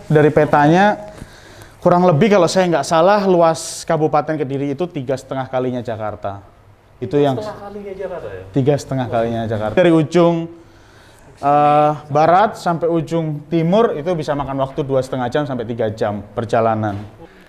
dari petanya kurang lebih kalau saya nggak salah luas Kabupaten Kediri itu 3,5 kalinya Jakarta. Itu yang 3,5 kalinya Jakarta ya? 3,5 kalinya Jakarta. Dari ujung barat sampai ujung timur itu bisa makan waktu 2,5 jam sampai 3 jam perjalanan.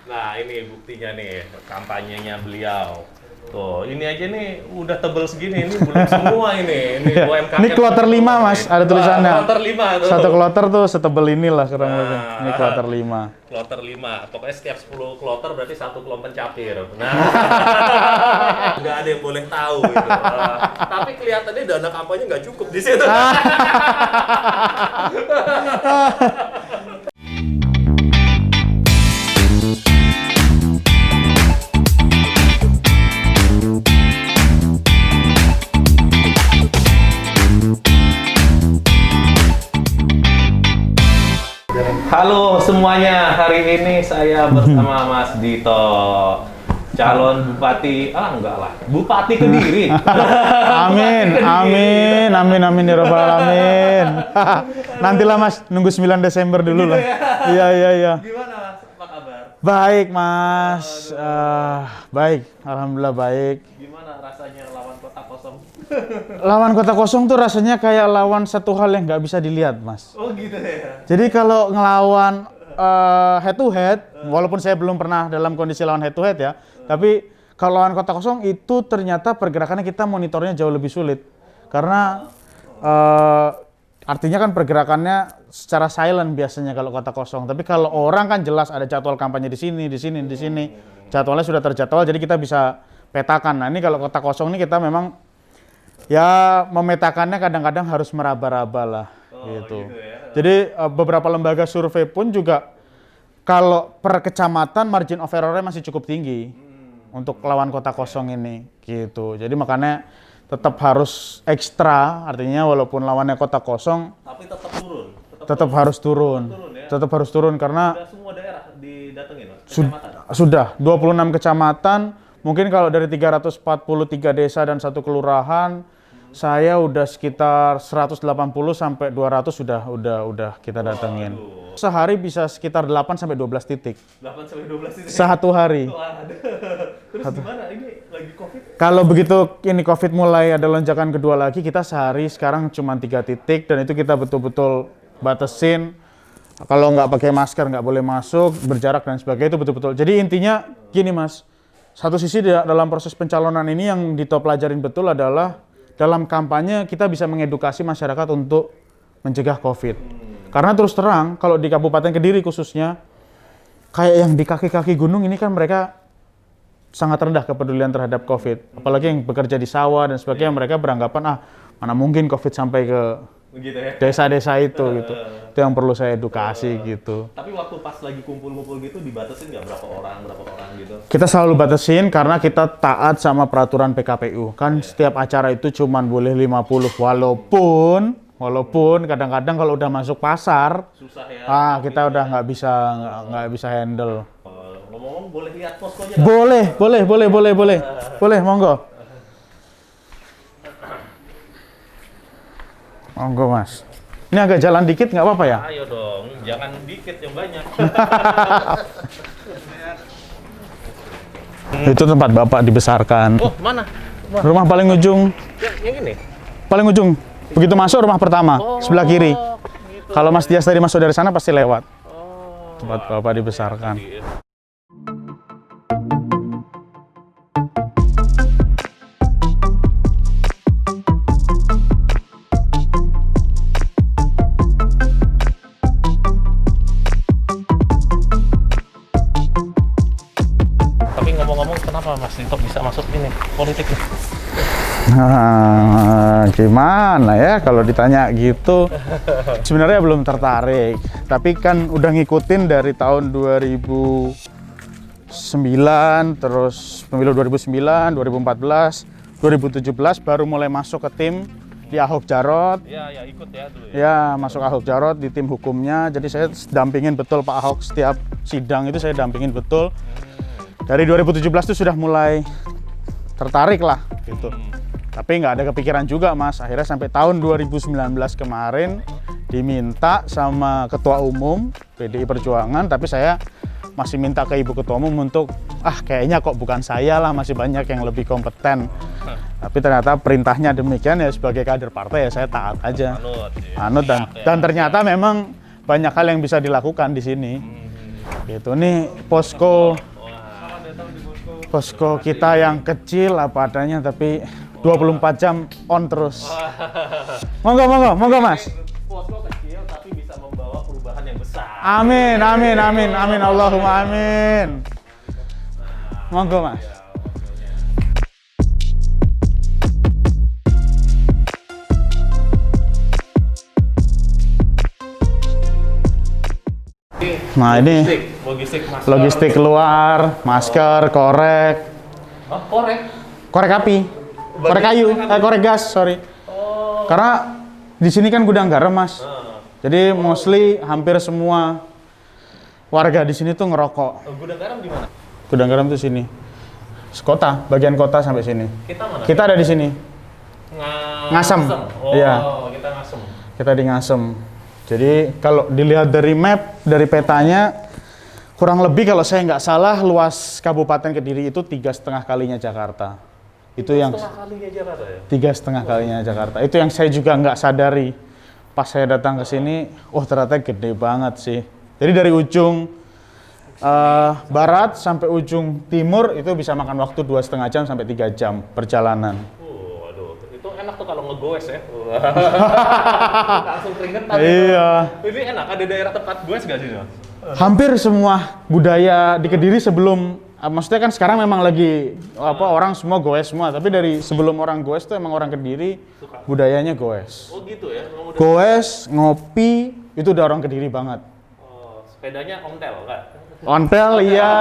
Nah ini buktinya nih kampanyenya beliau. Tuh ini aja nih udah tebel segini, ini belum semua ini. Ini UMKM. Ini kloter 5 mas, ada tulisannya. Kloter 5 tuh. Satu kloter tuh setebel inilah kurang lebih. Ini kloter 5. Kloter 5, pokoknya setiap 10 kloter berarti 1 klom pencapir. Nah, nggak ada yang boleh tahu gitu. Tapi kelihatannya dana kampanye nggak cukup di situ. Halo semuanya, hari ini saya bersama Mas Dito, calon Bupati, Bupati Kediri. Amin ya Rabbal alamin. Nantilah Mas, nunggu 9 Desember dulu lah. Iya. Gimana Mas, apa kabar? Baik Mas, baik, alhamdulillah baik. Gimana rasanya lawan kota kosong? Lawan kota kosong tuh rasanya kayak lawan satu hal yang nggak bisa dilihat Mas. Oh gitu ya? Jadi kalau ngelawan head to head, walaupun saya belum pernah dalam kondisi lawan head to head ya, tapi kalau lawan kota kosong itu ternyata pergerakannya kita monitornya jauh lebih sulit. Karena artinya kan pergerakannya secara silent biasanya kalau kota kosong. Tapi kalau orang kan jelas ada jadwal kampanye di sini. Jadwalnya sudah terjadwal jadi kita bisa petakan. Nah ini kalau kota kosong ini kita memang ya memetakannya kadang-kadang harus meraba-raba lah gitu. Ya. Jadi beberapa lembaga survei pun juga kalau per kecamatan margin of error-nya masih cukup tinggi untuk lawan kota kosong ini gitu. Jadi makanya tetap harus ekstra, artinya walaupun lawannya kota kosong Tapi tetap turun. tetap harus turun. Ya? Tetap harus turun karena Sudah semua daerah didatengin Mas, kecamatan. sudah 26 kecamatan. Mungkin kalau dari 343 desa dan 1 kelurahan, saya udah sekitar 180 sampai 200 udah kita datengin. Sehari bisa sekitar 8 sampai 12 titik. 8 sampai 12 titik. Satu hari. Terus gimana? Ini lagi Covid? Kalau begitu ini Covid mulai ada lonjakan kedua lagi, kita sehari sekarang cuma 3 titik dan itu kita betul-betul batasin. Kalau nggak pakai masker nggak boleh masuk, berjarak dan sebagainya itu betul-betul. Jadi intinya gini Mas, satu sisi dalam proses pencalonan ini yang Dito pelajarin betul adalah dalam kampanye kita bisa mengedukasi masyarakat untuk mencegah Covid. Karena terus terang, kalau di Kabupaten Kediri khususnya, kayak yang di kaki-kaki gunung ini kan mereka sangat rendah kepedulian terhadap Covid. Apalagi yang bekerja di sawah dan sebagainya, mereka beranggapan, mana mungkin Covid sampai ke begitu ya? desa-desa itu gitu. Itu yang perlu saya edukasi gitu. Tapi waktu pas lagi kumpul-kumpul gitu dibatasin nggak berapa orang gitu? Kita selalu batasin karena kita taat sama peraturan PKPU. Kan setiap acara itu cuman boleh 50. Walaupun kadang-kadang kalau udah masuk pasar, susah ya. kita udah nggak bisa handle. Ngomong-ngomong boleh lihat posko aja? Boleh, monggo. Monggo Mas. Ini agak jalan dikit nggak apa-apa ya? Ayo dong, jangan dikit yang banyak. Itu tempat Bapak dibesarkan. Oh, mana? Rumah paling ujung. Yang ini? Paling ujung. Begitu masuk rumah pertama, sebelah kiri. Gitu. Kalau Mas Dias tadi masuk dari sana pasti lewat. Oh, Tempat Bapak dibesarkan. Tapi ngomong-ngomong, kenapa Mas Dito bisa masuk ini politik nih? Gimana ya kalau ditanya gitu. Sebenarnya belum tertarik, tapi kan udah ngikutin dari tahun 2009, terus pemilu 2009, 2014, 2017 baru mulai masuk ke tim di Ahok Jarot. Ya ikut ya dulu ya. Ya, masuk Ahok Jarot di tim hukumnya. Jadi saya dampingin betul Pak Ahok setiap sidang itu saya dampingin betul. Dari 2017 itu sudah mulai tertarik lah gitu. Tapi nggak ada kepikiran juga Mas, akhirnya sampai tahun 2019 kemarin diminta sama Ketua Umum PDI Perjuangan, tapi saya masih minta ke Ibu Ketua Umum untuk kayaknya kok bukan saya lah, masih banyak yang lebih kompeten. Tapi ternyata perintahnya demikian, ya sebagai kader partai ya saya taat aja. Anut dan ternyata memang banyak hal yang bisa dilakukan di sini. Gitu nih posko kita yang kecil apa adanya, tapi 24 jam on terus. Monggo Mas. Posko kecil tapi bisa membawa perubahan yang besar. Amin, Allahumma amin. Monggo Mas. Nah ini logistik keluar, masker, korek. Korek api, korek kayu, korek gas, sorry. Karena di sini kan gudang garam, Mas. Jadi mostly hampir semua warga di sini tuh ngerokok. Gudang garam di mana? Gudang garam tuh sini. Kota, bagian kota sampai sini. Kita mana? Kita ada di sini. Ngasem. Iya. Kita Ngasem. Kita di Ngasem. Jadi kalau dilihat dari map, dari petanya, kurang lebih kalau saya nggak salah luas Kabupaten Kediri itu 3,5 kalinya Jakarta. Itu yang 3,5 kalinya Jakarta. Itu yang saya juga nggak sadari pas saya datang ke sini. Ternyata gede banget sih. Jadi dari ujung barat sampai ujung timur itu bisa makan waktu 2,5 jam sampai 3 jam perjalanan. Itu enak tuh kalau ngegoes ya. Langsung keringetan. Iya. Ini enak, ada daerah tempat goes nggak sih? Hampir semua budaya di Kediri sebelum, maksudnya kan sekarang memang lagi orang semua goes semua, tapi dari sebelum orang goes tuh emang orang Kediri budayanya goes. Oh gitu ya? Goes, ngopi, itu udah orang Kediri banget. Sepedanya ontel nggak? Ontel iya,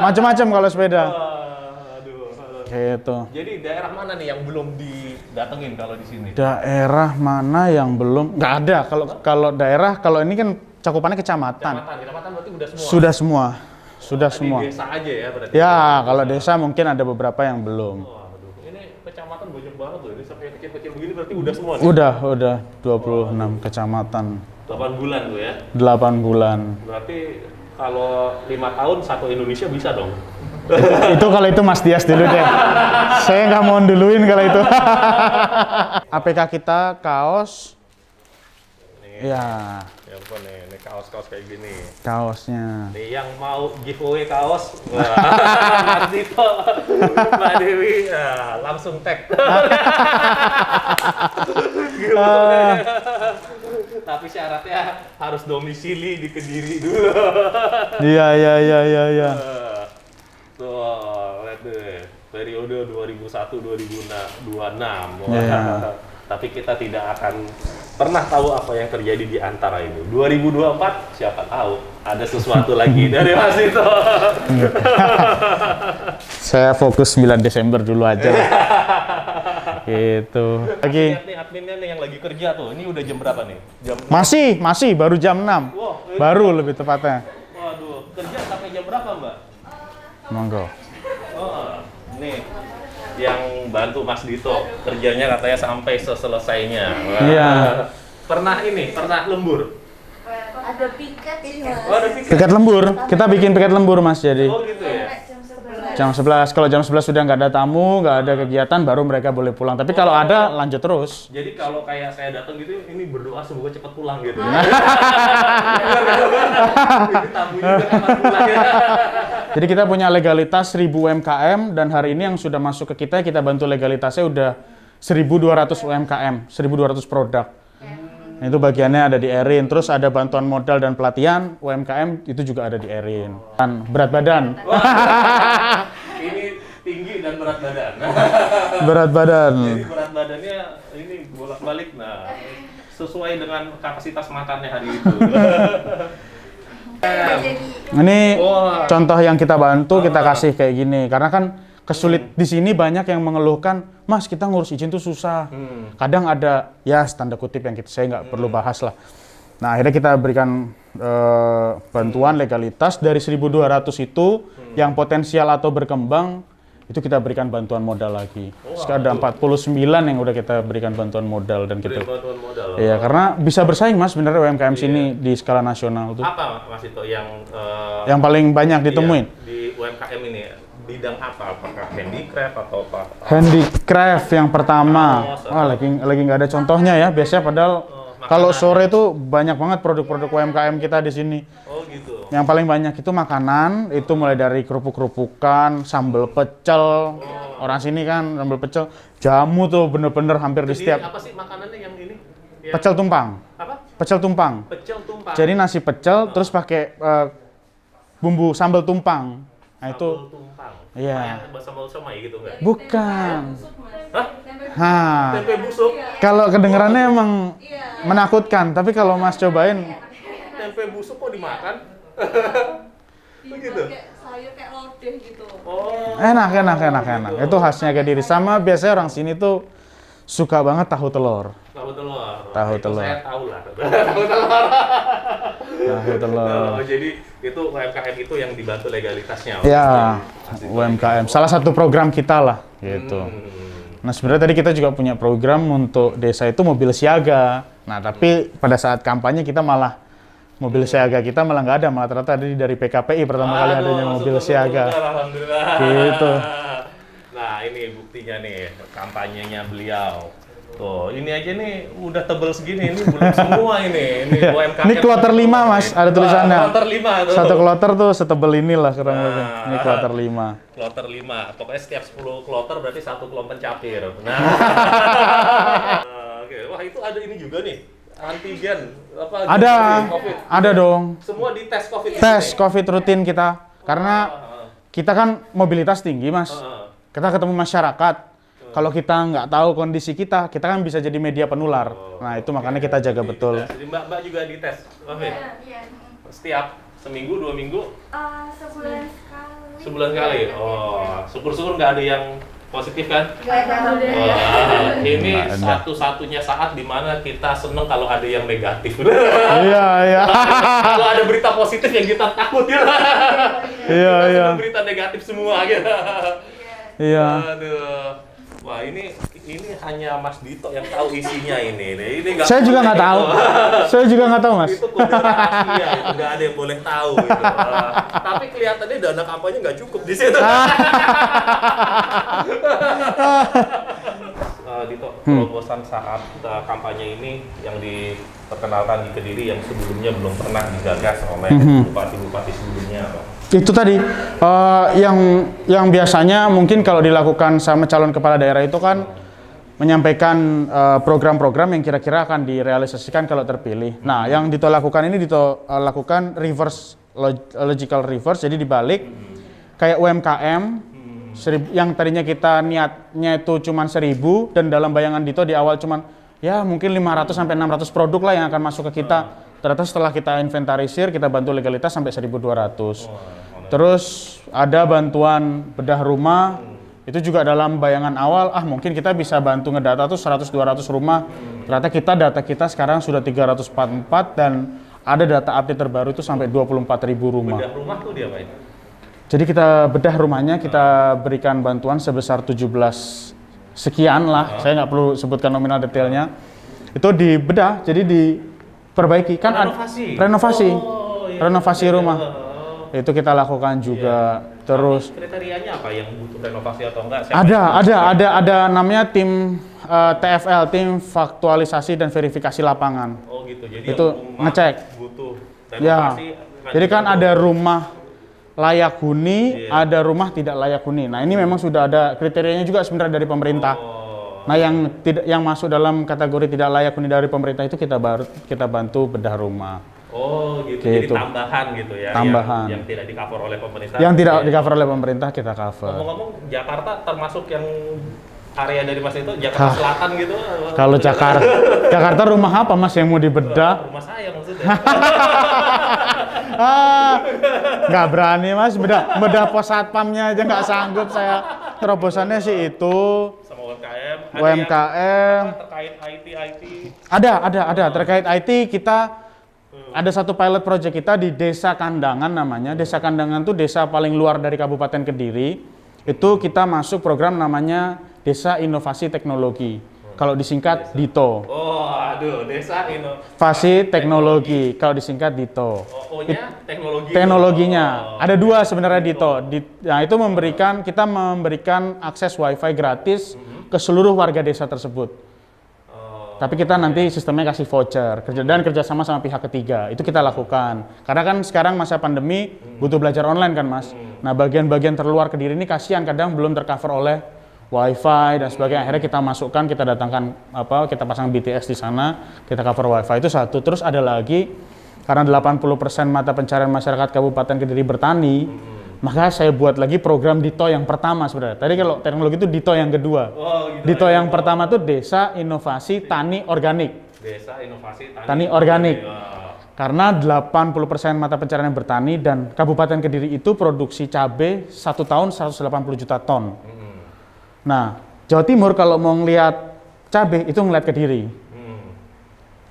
macam-macam kalau sepeda. Gitu. Jadi daerah mana nih yang belum didatengin kalau di sini? Daerah mana yang belum? Nggak ada. Kalau daerah, kalau ini kan cakupannya kecamatan. Kecamatan berarti udah semua? Sudah semua. Di desa aja ya berarti? Ya, kalau desa mungkin ada beberapa yang belum. Ini kecamatan banyak banget loh. Ini sampai kecil-kecil begini berarti udah semua nih? Udah 26 kecamatan. 8 bulan tuh ya? 8 bulan. Berarti kalau 5 tahun satu Indonesia bisa dong? Itu kalau itu Mas Dias dulu deh. Saya nggak mau duluin kalau itu. APK kita kaos. Ya. Ya ampun nih, ini kaos-kaos kayak gini. Kaosnya. Nih yang mau giveaway kaos, Mas Dito, Mbak Dewi, langsung tag. Tapi syaratnya harus domisili di Kediri dulu. Iya. Tuh, lihat deh, periode 2001-2026. Yeah. Tapi kita tidak akan pernah tahu apa yang terjadi di antara ini. 2024, siapa tahu ada sesuatu lagi dari Mas itu. Saya fokus 9 Desember dulu aja. Gitu. Lagi. Lihat nih adminnya nih yang lagi kerja tuh. Ini udah jam berapa nih? Masih baru jam 6. Wow, baru lebih tepatnya. Waduh, kerja sampai jam berapa, Mbak? Monggo. Nih yang bantu Mas Dito kerjanya katanya sampai selesainya. Iya. Pernah lembur? Ada piket sih, Mas. Ada piket. Piket lembur. Kita bikin piket lembur, Mas, jadi. Oh gitu ya. Jam 11. Kalau jam 11 sudah nggak ada tamu, nggak ada kegiatan, baru mereka boleh pulang. Tapi kalau ada, lanjut terus. Jadi kalau kayak saya datang gitu, ini berdoa semoga cepat pulang gitu. Tamunya udah kapan pulang ya. Jadi kita punya legalitas 1000 UMKM, dan hari ini yang sudah masuk ke kita bantu legalitasnya udah 1.200 UMKM, 1.200 produk. Nah, itu bagiannya ada di Erin. Terus ada bantuan modal dan pelatihan UMKM, itu juga ada di Erin. Dan berat badan. Ini tinggi dan berat badan. Berat badan. Jadi berat badannya ini bolak-balik. Nah, sesuai dengan kapasitas makannya hari itu. Ini contoh yang kita bantu, kita kasih kayak gini. Karena kan kesulit di sini banyak yang mengeluhkan, Mas kita ngurus izin tuh susah. Kadang ada ya tanda kutip yang saya nggak perlu bahas lah. Nah akhirnya kita berikan bantuan legalitas dari 1.200 itu yang potensial atau berkembang itu kita berikan bantuan modal lagi. Sekarang ada 49 yang udah kita berikan bantuan modal dan kita. Bantuan modal. Iya, karena bisa bersaing Mas sebenarnya UMKM sini di skala nasional tuh. Apa Mas itu Yang paling banyak ditemuin? Di UMKM ini bidang apa? Apakah handicraft atau apa? Handicraft yang pertama. Wah, lagi nggak ada contohnya ya. Biasanya padahal kalau sore itu banyak banget produk-produk UMKM kita di sini. Oh gitu. Yang paling banyak itu makanan, itu mulai dari kerupuk-kerupukan, sambal pecel. Orang sini kan sambal pecel, jamu tuh bener-bener hampir di setiap. Apa sih makanannya yang ini? Pecel tumpang. Apa? Pecel tumpang. Pecel tumpang. Jadi nasi pecel terus pakai bumbu sambal tumpang. Nah itu. Sambal tumpang. Iya. Sambal somai gitu enggak? Bukan. Hah? Hah. Tempe busuk. Kalau kedengerannya emang menakutkan, tapi kalau Mas cobain, Tempe busuk kok dimakan? Begitu. Kayak sayur kayak lodeh gitu. Oh. enak. Itu khasnya Kediri. Sama biasanya orang sini tuh suka banget tahu telur. Tahu telur. Tahu Itu telur. Saya tahu lah. Tahu telur. Tahu telur. Oh, jadi itu UMKM itu yang dibantu legalitasnya. Ya, UMKM. Salah satu program kita lah, gitu. Nah, sebenarnya tadi kita juga punya program untuk desa itu mobil siaga. Nah, tapi pada saat kampanye kita malah mobil siaga kita malah nggak ada, malah ternyata dari PKPI pertama kali adanya mobil siaga. Alhamdulillah. Gitu. Nah, ini buktinya nih kampanyenya beliau. Tuh, ini aja nih udah tebel segini, ini belum semua ini. Ini UMKM. Ini kloter 5 Mas, ada tulisannya. Kloter 5 tuh. Satu kloter tuh setebel inilah kurang lebih. Ini kloter 5. Kloter 5. Pokoknya setiap 10 kloter berarti 1 klon pencapir. Nah. Oke, wah itu ada ini juga nih. Antigen apa? COVID. Ada dong. Semua dites COVID. Tes COVID rutin kita. Karena kita kan mobilitas tinggi, Mas. Kita ketemu masyarakat. Kalau kita nggak tahu kondisi kita kan bisa jadi media penular. Nah, itu makanya kita jaga betul. Jadi Mbak juga dites, COVID? Iya. Setiap seminggu, 2 minggu? Sebulan sekali. Sebulan sekali? Oh, syukur-syukur nggak ada yang positif kan? Nggak ada. Wah, ini Nggak ada. satu-satunya saat di mana kita seneng kalau ada yang negatif. Iya. Kalau ada berita positif yang kita takut ya. Iya. Seneng berita negatif semua gitu. Iya. Aduh. Wah, ini hanya Mas Dito yang tahu isinya ini. Ini nggak Saya juga nggak tahu. Saya juga nggak tahu, Mas. Itu kode rahasia, itu nggak ada yang boleh tahu gitu. Tapi kelihatannya dana kampanye nggak cukup di situ. Dito, terobosan saat kampanye ini yang diperkenalkan di Kediri yang sebelumnya belum pernah digagas oleh bupati-bupati sebelumnya apa? Itu tadi yang biasanya mungkin kalau dilakukan sama calon kepala daerah itu kan menyampaikan program-program yang kira-kira akan direalisasikan kalau terpilih. Nah, yang Dito lakukan ini lakukan logical reverse, jadi dibalik kayak UMKM yang tadinya kita niatnya itu cuma 1.000 dan dalam bayangan Dito di awal cuma ya mungkin 500 sampai 600 produk lah yang akan masuk ke kita. Ternyata setelah kita inventarisir, kita bantu legalitas sampai 1.200. Terus ada bantuan bedah rumah, itu juga dalam bayangan awal, mungkin kita bisa bantu ngedata tuh 100-200 rumah. Ternyata data kita sekarang sudah 344 dan ada data update terbaru itu sampai 24.000 rumah. Bedah rumah tuh dia Pak? Jadi kita bedah rumahnya, kita berikan bantuan sebesar 17 sekian lah, saya nggak perlu sebutkan nominal detailnya. Itu dibedah, jadi diperbaiki, kan renovasi, renovasi rumah. Itu kita lakukan juga. Terus kriterianya apa yang butuh renovasi atau enggak? Ada namanya tim TFL, tim faktualisasi dan verifikasi lapangan. Oh gitu. Jadi itu ngecek. Butuh renovasi. Ya. Jadi kan ada rumah layak huni, ada rumah tidak layak huni. Nah, ini memang sudah ada kriterianya juga sebenarnya dari pemerintah. Nah, yang masuk dalam kategori tidak layak huni dari pemerintah itu kita bantu bedah rumah. Oh gitu. Jadi tambahan gitu ya. Tambahan. Yang tidak di-cover oleh pemerintah. Yang tidak di-cover oleh pemerintah kita cover. Ngomong-ngomong, Jakarta termasuk yang area dari Mas itu Jakarta Selatan gitu. Kalau Jakarta rumah apa Mas yang mau dibedah? Rumah saya maksudnya. Nggak berani Mas, bedah pos satpamnya aja nggak sanggup saya. Terobosannya sih itu. Sama UMKM. UMKM. Terkait IT. Ada terkait IT kita. Ada satu pilot project kita di Desa Kandangan namanya. Desa Kandangan tuh desa paling luar dari Kabupaten Kediri. Itu kita masuk program namanya Desa Inovasi Teknologi. Kalau disingkat DITO. Oh, aduh, Desa Inovasi Inovasi Teknologi. Kalau disingkat DITO. O-nya teknologi. Teknologinya ada dua sebenarnya DITO. Nah, itu kita memberikan akses WiFi gratis ke seluruh warga desa tersebut. Tapi kita nanti sistemnya kasih voucher dan kerjasama sama pihak ketiga. Itu kita lakukan. Karena kan sekarang masa pandemi butuh belajar online kan, Mas. Nah, bagian-bagian terluar Kediri ini kasihan kadang belum tercover oleh WiFi dan sebagainya. Akhirnya kita masukkan, kita datangkan kita pasang BTS di sana, kita cover WiFi. Itu satu. Terus ada lagi, karena 80% mata pencarian masyarakat Kabupaten Kediri bertani, maka saya buat lagi program DITO yang pertama sebenarnya. Tadi kalau teknologi itu DITO yang kedua. DITO yang pertama itu Desa Inovasi Tani Organik. Desa Inovasi Tani Organik. Karena 80% mata pencarian yang bertani dan Kabupaten Kediri itu produksi cabai 1 tahun 180 juta ton. Nah, Jawa Timur kalau mau ngelihat cabai itu ngelihat Kediri.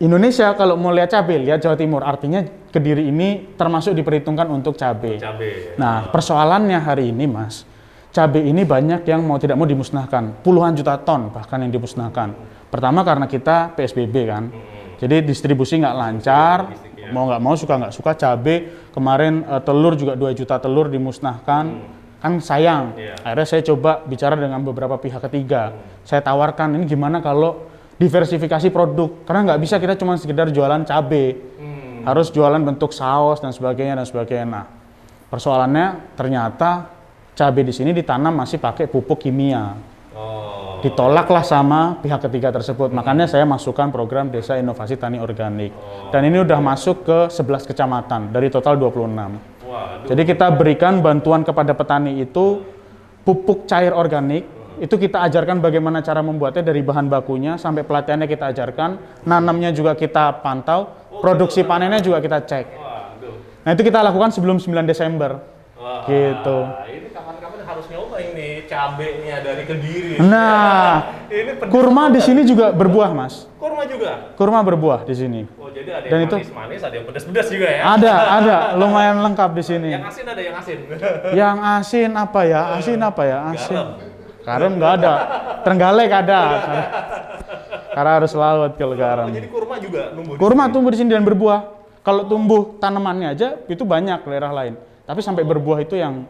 Indonesia kalau mau lihat cabai, lihat Jawa Timur. Artinya Kediri ini termasuk diperhitungkan untuk cabai. Nah, persoalannya hari ini, Mas, cabai ini banyak yang mau tidak mau dimusnahkan. Puluhan juta ton bahkan yang dimusnahkan. Pertama karena kita PSBB kan. Jadi distribusi nggak lancar, mau nggak mau, suka nggak suka cabai. Kemarin telur juga 2 juta telur dimusnahkan. Kan sayang. Akhirnya saya coba bicara dengan beberapa pihak ketiga. Saya tawarkan ini gimana kalau diversifikasi produk, karena nggak bisa kita cuma sekedar jualan cabai, harus jualan bentuk saus dan sebagainya dan sebagainya. Nah, persoalannya ternyata cabai di sini ditanam masih pakai pupuk kimia. Ditolaklah sama pihak ketiga tersebut. Makanya saya masukkan program Desa Inovasi Tani Organik. Dan ini udah masuk ke 11 kecamatan dari total 26. Jadi kita berikan bantuan kepada petani itu pupuk cair organik. Itu kita ajarkan bagaimana cara membuatnya dari bahan bakunya sampai pelatihannya kita ajarkan, nanamnya juga kita pantau, produksi panennya juga kita cek. Nah, itu kita lakukan sebelum 9 Desember. Gitu. Ini kapan-kapan harus nyoba ini cabenya dari Kediri. Nah, kurma di sini juga berbuah, Mas. Kurma juga? Kurma berbuah di sini. Oh, jadi ada Dan yang itu manis-manis, ada yang pedas-pedas juga ya? Ada, lumayan lengkap di sini. Yang asin ada yang asin? Yang asin apa ya? Asin apa ya? Asin. Garam nggak ada. Trenggalek ada. Karena harus laut kalau garam. Jadi kurma juga tumbuh? Kurma tumbuh di sini dan berbuah. Kalau tumbuh tanamannya aja itu banyak daerah lain. Tapi sampai berbuah itu yang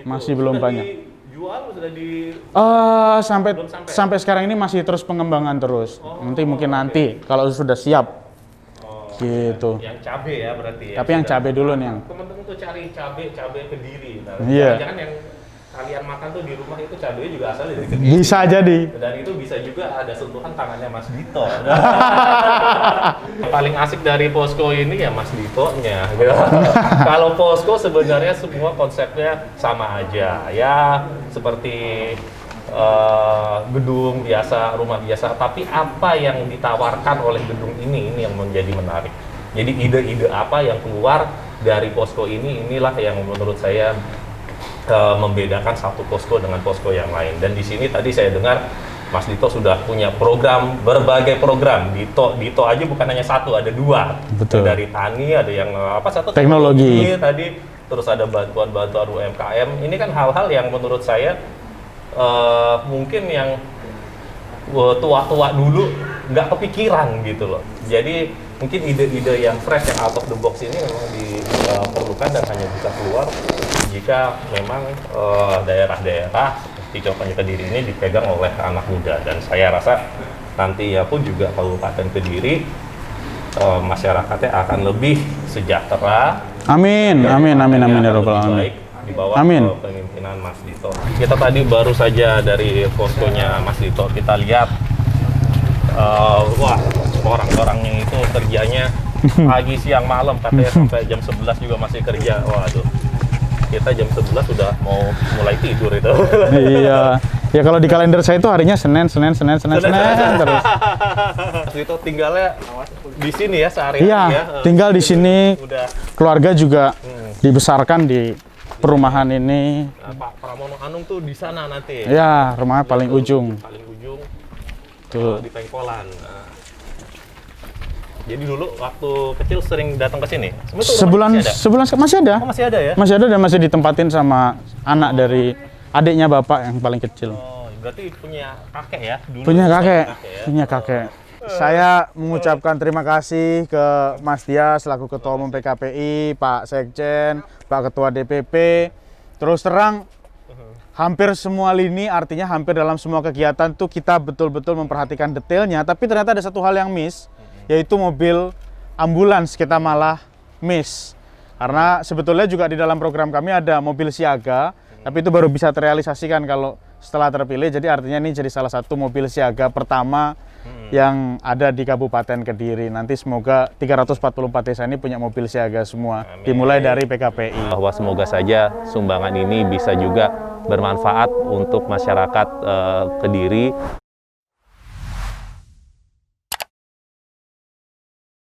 masih belum banyak. Dijual sudah di sampai sekarang ini masih terus pengembangan terus. Nanti kalau sudah siap. Gitu. Yang cabe ya berarti ya. Tapi yang cabe dulu nih yang. Teman-teman tuh cari cabe Kediri. Nah, Iya. jangan yang kalian makan tuh di rumah itu cabenya juga asalnya dari Kediri. Bisa jadi. Dan itu bisa juga ada sentuhan tangannya Mas Dito. Paling asik dari Posko ini ya Mas Dito-nya. Gitu. Kalau Posko sebenarnya semua konsepnya sama aja. Ya seperti gedung biasa, rumah biasa. Tapi apa yang ditawarkan oleh gedung ini yang menjadi menarik. Jadi ide-ide apa yang keluar dari Posko inilah yang menurut saya membedakan satu posko dengan posko yang lain. Dan di sini tadi saya dengar Mas Dito sudah punya program, berbagai program. Dito aja bukan hanya satu, ada 2. Betul. Dari tani, ada yang teknologi tadi, terus ada bantuan-bantuan UMKM. Ini kan hal-hal yang menurut saya mungkin yang tua-tua dulu nggak kepikiran gitu loh. Jadi mungkin ide-ide yang fresh, yang out of the box ini memang diperlukan dan hanya bisa keluar jika memang daerah-daerah seperti Contohnya Kediri ini dipegang oleh anak muda. Dan saya rasa nanti ya pun juga Kabupaten Kediri masyarakatnya akan lebih sejahtera. Amin ya rabbal alamin. Di bawah kepemimpinan Mas Dito. Kita tadi baru saja dari poskonya Mas Dito kita lihat wah orang-orangnya itu kerjanya pagi siang malam katanya sampai jam 11 juga masih kerja. Waduh. Kita jam 11 sudah mau mulai tidur itu. Iya. Ya kalau di kalender saya itu harinya Senin terus. Itu tinggalnya di sini ya sehari-hari ya. Ya. Tinggal di sini. Udah. Keluarga juga dibesarkan di perumahan ini. Pak Pramono Anung tuh di sana nanti. Ya, rumahnya paling ujung. Paling ujung. Tuh. Di Pengkolan. Nah. Jadi dulu waktu kecil sering datang ke sini. Sebulan masih ada. Oh, masih ada ya? Masih ada dan masih ditempatin sama anak dari adiknya bapak yang paling kecil. Oh, berarti punya kakek ya? Dulu Punya kakek, ya? punya kakek. Saya mengucapkan terima kasih ke Mas Dia selaku Ketua Umum PKPI, Pak Sekjen, Pak Ketua DPP. Terus terang, hampir semua lini, artinya hampir dalam semua kegiatan tuh kita betul-betul memperhatikan detailnya. Tapi ternyata ada satu hal yang miss, yaitu mobil ambulans kita malah miss. Karena sebetulnya juga di dalam program kami ada mobil siaga, tapi itu baru bisa terrealisasikan kalau setelah terpilih. Jadi artinya ini jadi salah satu mobil siaga pertama yang ada di Kabupaten Kediri. Nanti semoga 344 desa ini punya mobil siaga semua. Amin. Dimulai dari PKPI. Bahwa semoga saja sumbangan ini bisa juga bermanfaat untuk masyarakat Kediri